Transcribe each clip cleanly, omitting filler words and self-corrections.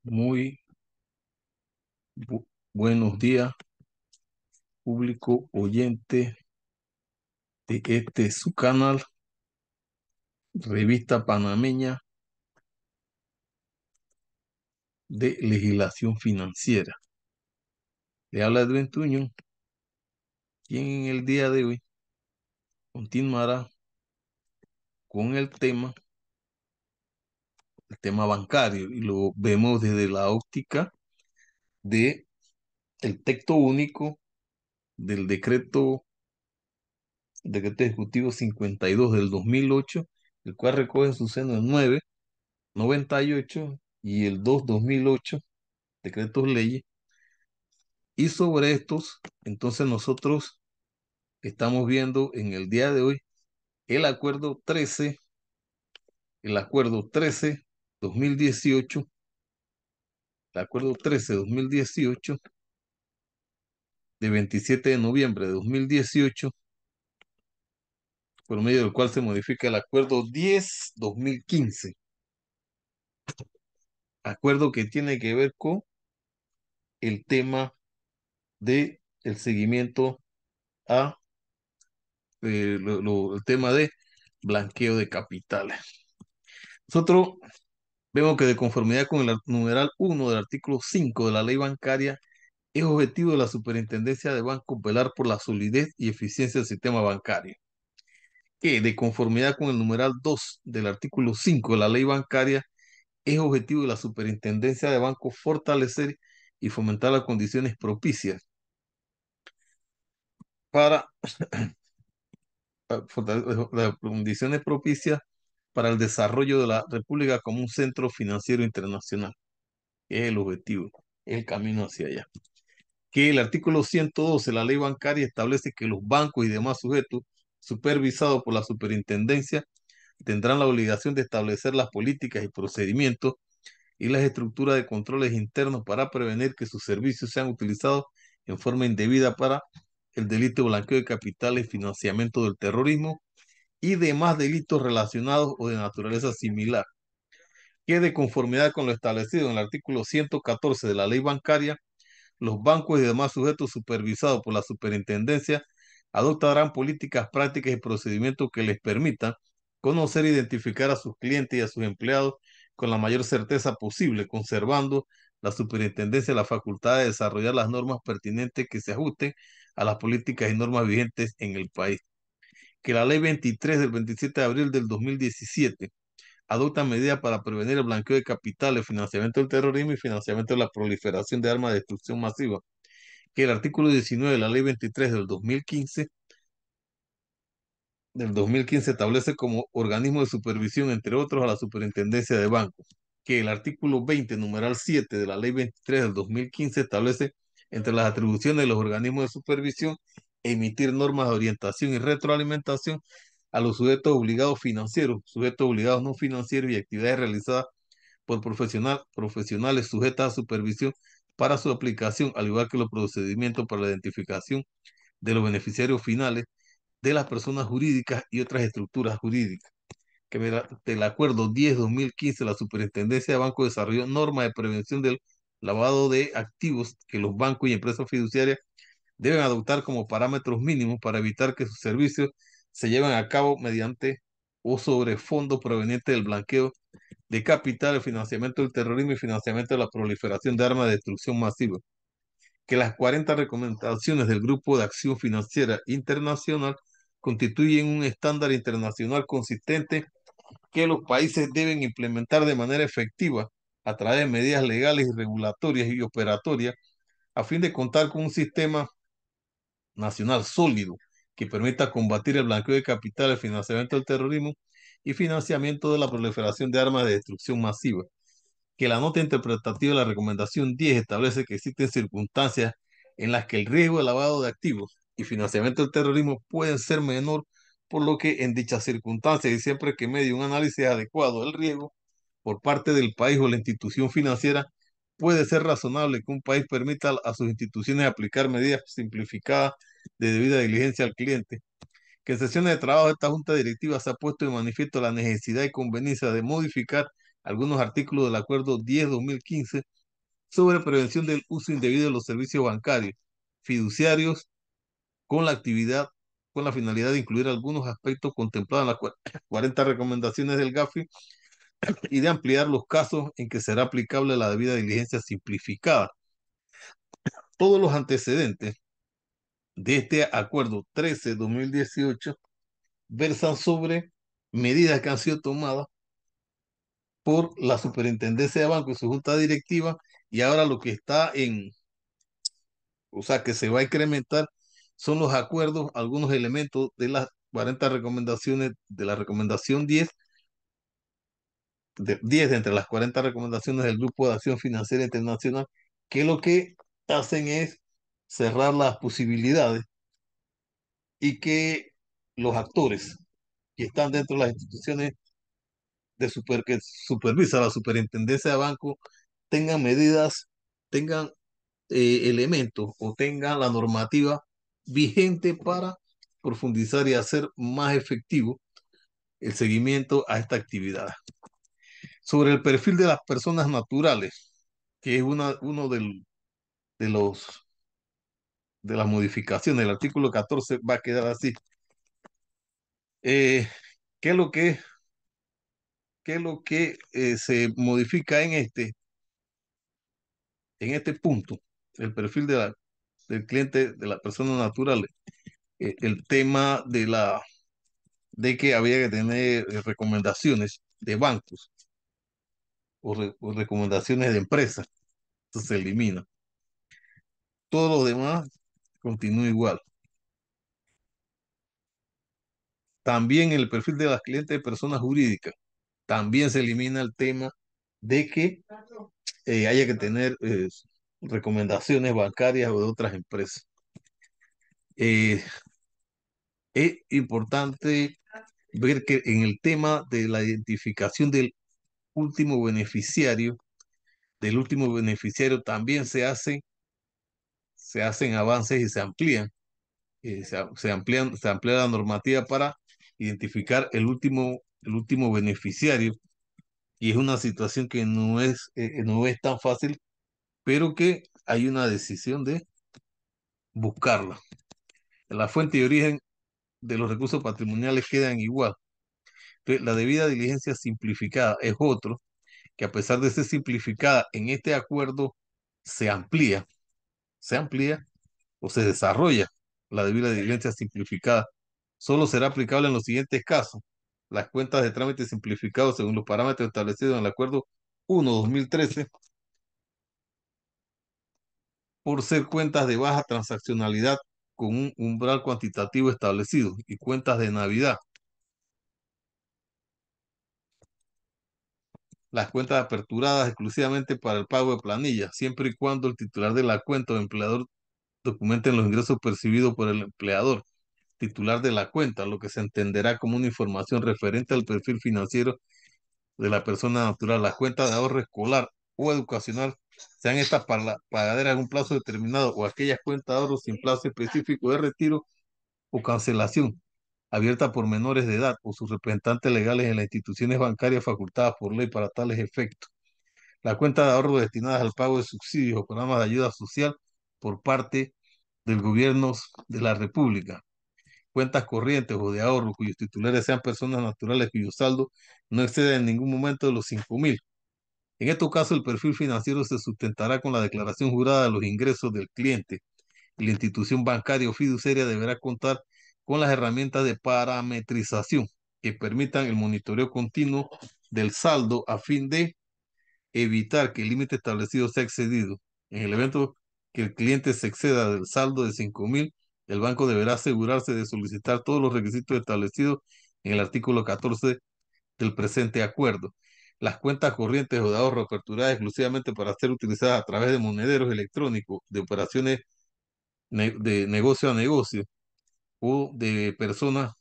Muy buenos días, público oyente de su canal, Revista Panameña de Legislación Financiera. Le habla Edwin Tuño, quien en el día de hoy continuará con el tema bancario, y lo vemos desde la óptica de el texto único del decreto ejecutivo 52 del 2008, el cual recoge en su seno el 998 y el 2/2008, decretos leyes. Y sobre estos, entonces nosotros estamos viendo en el día de hoy el acuerdo 13, el acuerdo 13/2018, el acuerdo 13/2018 de 27 de noviembre de 2018, por medio del cual se modifica el acuerdo 10/2015, acuerdo que tiene que ver con el tema de el seguimiento a el tema de blanqueo de capitales. Nosotros vemos que de conformidad con el numeral 1 del artículo 5 de la ley bancaria, es objetivo de la Superintendencia de Bancos velar por la solidez y eficiencia del sistema bancario. Que de conformidad con el numeral 2 del artículo 5 de la ley bancaria, es objetivo de la Superintendencia de Bancos fortalecer y fomentar las condiciones propicias para las condiciones propicias para el desarrollo de la República como un centro financiero internacional. Es el objetivo, es el camino hacia allá. Que el artículo 112 de la ley bancaria establece que los bancos y demás sujetos supervisados por la superintendencia tendrán la obligación de establecer las políticas y procedimientos y las estructuras de controles internos para prevenir que sus servicios sean utilizados en forma indebida para el delito de blanqueo de capitales, financiamiento del terrorismo y demás delitos relacionados o de naturaleza similar. Que de conformidad con lo establecido en el artículo 114 de la ley bancaria, los bancos y demás sujetos supervisados por la superintendencia adoptarán políticas, prácticas y procedimientos que les permitan conocer e identificar a sus clientes y a sus empleados con la mayor certeza posible, conservando la superintendencia la facultad de desarrollar las normas pertinentes que se ajusten a las políticas y normas vigentes en el país. Que la ley 23 del 27 de abril del 2017 adopta medidas para prevenir el blanqueo de capitales, financiamiento del terrorismo y financiamiento de la proliferación de armas de destrucción masiva. Que el artículo 19 de la ley 23 del 2015 establece como organismo de supervisión, entre otros, a la superintendencia de bancos. Que el artículo 20, numeral 7 de la ley 23 del 2015 establece entre las atribuciones de los organismos de supervisión emitir normas de orientación y retroalimentación a los sujetos obligados financieros, sujetos obligados no financieros y actividades realizadas por profesionales sujetas a supervisión para su aplicación, al igual que los procedimientos para la identificación de los beneficiarios finales de las personas jurídicas y otras estructuras jurídicas. Que del acuerdo 10/2015, la Superintendencia de Bancos desarrolló normas de prevención del lavado de activos que los bancos y empresas fiduciarias deben adoptar como parámetros mínimos para evitar que sus servicios se lleven a cabo mediante o sobre fondos provenientes del blanqueo de capital, el financiamiento del terrorismo y financiamiento de la proliferación de armas de destrucción masiva. Que las 40 recomendaciones del Grupo de Acción Financiera Internacional constituyen un estándar internacional consistente que los países deben implementar de manera efectiva a través de medidas legales y regulatorias y operatorias a fin de contar con un sistema nacional sólido que permita combatir el blanqueo de capital, el financiamiento del terrorismo y financiamiento de la proliferación de armas de destrucción masiva. Que la nota interpretativa de la recomendación 10 establece que existen circunstancias en las que el riesgo de lavado de activos y financiamiento del terrorismo pueden ser menor, por lo que en dichas circunstancias y siempre que medie un análisis adecuado del riesgo por parte del país o la institución financiera, puede ser razonable que un país permita a sus instituciones aplicar medidas simplificadas de debida diligencia al cliente. Que en sesiones de trabajo de esta junta directiva se ha puesto de manifiesto la necesidad y conveniencia de modificar algunos artículos del Acuerdo 10-2015 sobre prevención del uso indebido de los servicios bancarios fiduciarios con la actividad, con la finalidad de incluir algunos aspectos contemplados en las 40 recomendaciones del GAFI y de ampliar los casos en que será aplicable la debida diligencia simplificada. Todos los antecedentes de este acuerdo 13-2018 versan sobre medidas que han sido tomadas por la Superintendencia de Banco y su junta directiva, y ahora lo que está o sea, que se va a incrementar son los acuerdos, algunos elementos de las 40 recomendaciones, de la recomendación 10 de entre las 40 recomendaciones del Grupo de Acción Financiera Internacional, que lo que hacen es cerrar las posibilidades y que los actores que están dentro de las instituciones que supervisa la superintendencia de banco tengan medidas, tengan elementos o tengan la normativa vigente para profundizar y hacer más efectivo el seguimiento a esta actividad. Sobre el perfil de las personas naturales, que es uno de los de las modificaciones, el artículo 14 va a quedar así. Eh, ¿Qué es lo que, se modifica en este punto? El perfil del cliente, de las personas naturales. El tema de que había que tener recomendaciones de bancos o recomendaciones de empresas. Esto se elimina. Todo lo demás continúa igual. También el perfil de las clientes de personas jurídicas. También se elimina el tema de que haya que tener recomendaciones bancarias o de otras empresas. Eh, es importante ver que en el tema de la identificación último beneficiario, del último beneficiario también se hacen avances y se amplían. Se amplía la normativa para identificar el último beneficiario, y es una situación que no es tan fácil, pero que hay una decisión de buscarla. La fuente y origen de los recursos patrimoniales quedan igual. Entonces, la debida diligencia simplificada es otro que, a pesar de ser simplificada en este acuerdo, se amplía, se amplía o se desarrolla la debida diligencia simplificada. Solo será aplicable en los siguientes casos: las cuentas de trámite simplificado según los parámetros establecidos en el Acuerdo 1-2013, por ser cuentas de baja transaccionalidad con un umbral cuantitativo establecido, y cuentas de Navidad. Las cuentas aperturadas exclusivamente para el pago de planillas, siempre y cuando el titular de la cuenta o empleador documenten los ingresos percibidos por el empleador titular de la cuenta, lo que se entenderá como una información referente al perfil financiero de la persona natural. Las cuentas de ahorro escolar o educacional, sean estas para la pagadera en un plazo determinado, o aquellas cuentas de ahorro sin plazo específico de retiro o cancelación, abiertas por menores de edad o sus representantes legales en las instituciones bancarias facultadas por ley para tales efectos. Las cuentas de ahorro destinadas al pago de subsidios o programas de ayuda social por parte del gobierno de la República. Cuentas corrientes o de ahorro cuyos titulares sean personas naturales cuyo saldo no exceda en ningún momento de los 5.000. En estos casos, el perfil financiero se sustentará con la declaración jurada de los ingresos del cliente, y la institución bancaria o fiduciaria deberá contar con las herramientas de parametrización que permitan el monitoreo continuo del saldo a fin de evitar que el límite establecido sea excedido. En el evento que el cliente se exceda del saldo de 5.000, el banco deberá asegurarse de solicitar todos los requisitos establecidos en el artículo 14 del presente acuerdo. Las cuentas corrientes o de ahorro aperturadas exclusivamente para ser utilizadas a través de monederos electrónicos, de operaciones de negocio a negocio o de persona,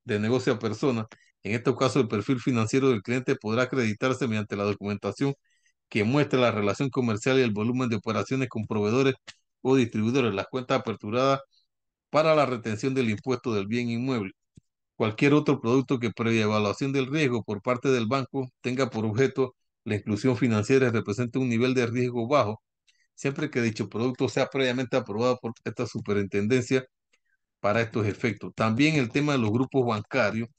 de negocio a persona. En estos casos, el perfil financiero del cliente podrá acreditarse mediante la documentación que muestre la relación comercial y el volumen de operaciones con proveedores o distribuidores. Las cuentas aperturadas para la retención del impuesto del bien inmueble. Cualquier otro producto que, previa evaluación del riesgo por parte del banco, tenga por objeto la inclusión financiera representa un nivel de riesgo bajo, siempre que dicho producto sea previamente aprobado por esta superintendencia para estos efectos. También el tema de los grupos bancarios,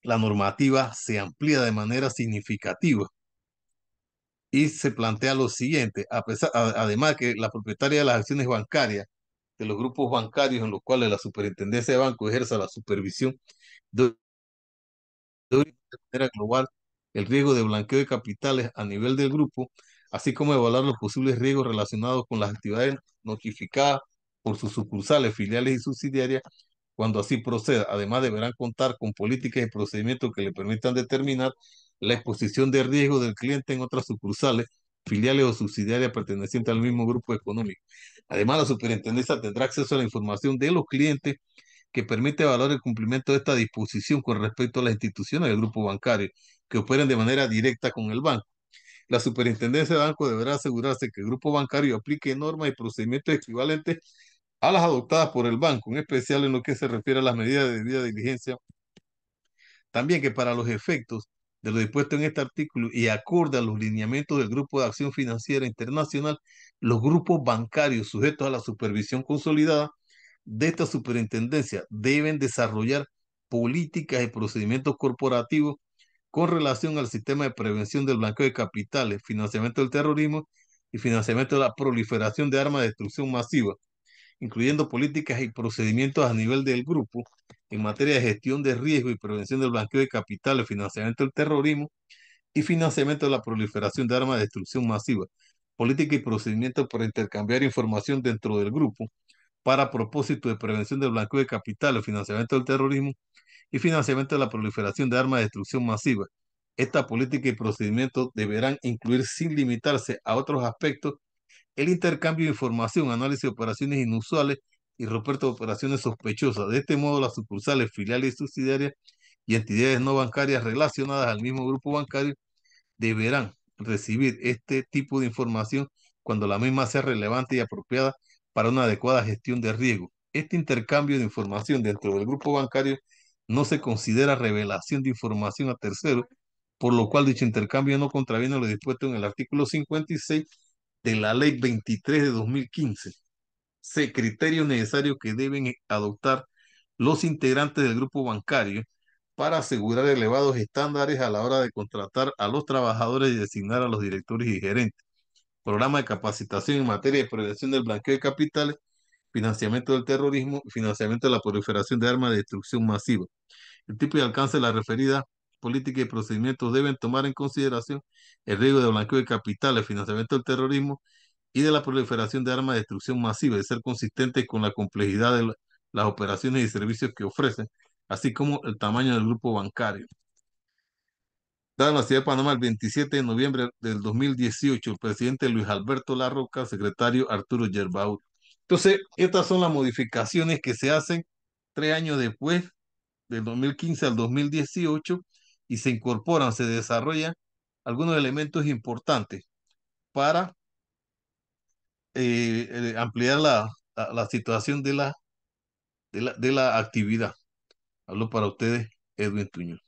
la normativa se amplía de manera significativa y se plantea lo siguiente, además que la propietaria de las acciones bancarias de los grupos bancarios en los cuales la superintendencia de banco ejerza la supervisión de manera global el riesgo de blanqueo de capitales a nivel del grupo, así como evaluar los posibles riesgos relacionados con las actividades notificadas por sus sucursales, filiales y subsidiarias cuando así proceda. Además, deberán contar con políticas y procedimientos que le permitan determinar la exposición de riesgo del cliente en otras sucursales, filiales o subsidiarias pertenecientes al mismo grupo económico. Además, la superintendencia tendrá acceso a la información de los clientes que permite evaluar el cumplimiento de esta disposición con respecto a las instituciones del grupo bancario que operen de manera directa con el banco. La superintendencia de banco deberá asegurarse que el grupo bancario aplique normas y procedimientos equivalentes a las adoptadas por el banco, en especial en lo que se refiere a las medidas de debida diligencia. También que para los efectos de lo dispuesto en este artículo y acorde a los lineamientos del Grupo de Acción Financiera Internacional, los grupos bancarios sujetos a la supervisión consolidada de esta superintendencia deben desarrollar políticas y procedimientos corporativos con relación al sistema de prevención del blanqueo de capitales, financiamiento del terrorismo y financiamiento de la proliferación de armas de destrucción masiva, incluyendo políticas y procedimientos a nivel del grupo en materia de gestión de riesgo y prevención del blanqueo de capitales, financiamiento del terrorismo y financiamiento de la proliferación de armas de destrucción masiva, política y procedimientos para intercambiar información dentro del grupo para propósito de prevención del blanqueo de capitales, financiamiento del terrorismo y financiamiento de la proliferación de armas de destrucción masiva. Esta política y procedimientos deberán incluir, sin limitarse a otros aspectos, el intercambio de información, análisis de operaciones inusuales y reporte de operaciones sospechosas. De este modo, las sucursales, filiales y subsidiarias y entidades no bancarias relacionadas al mismo grupo bancario deberán recibir este tipo de información cuando la misma sea relevante y apropiada para una adecuada gestión de riesgo. Este intercambio de información dentro del grupo bancario no se considera revelación de información a terceros, por lo cual dicho intercambio no contraviene lo dispuesto en el artículo 56 de la Ley 23 de 2015. Criterios necesarios que deben adoptar los integrantes del grupo bancario para asegurar elevados estándares a la hora de contratar a los trabajadores y designar a los directores y gerentes. Programa de capacitación en materia de prevención del blanqueo de capitales, financiamiento del terrorismo y financiamiento de la proliferación de armas de destrucción masiva. El tipo y alcance de la referida política y procedimientos deben tomar en consideración el riesgo de blanqueo de capitales, financiamiento del terrorismo y de la proliferación de armas de destrucción masiva y ser consistentes con la complejidad de las operaciones y servicios que ofrecen, así como el tamaño del grupo bancario. Dada en la ciudad de Panamá el 27 de noviembre del 2018, el presidente Luis Alberto Larroca, secretario Arturo Yerbaud. Entonces, estas son las modificaciones que se hacen 3 años después, del 2015 al 2018, y se incorporan, se desarrollan algunos elementos importantes para ampliar la situación de la actividad. Hablo para ustedes, Edwin Tuño.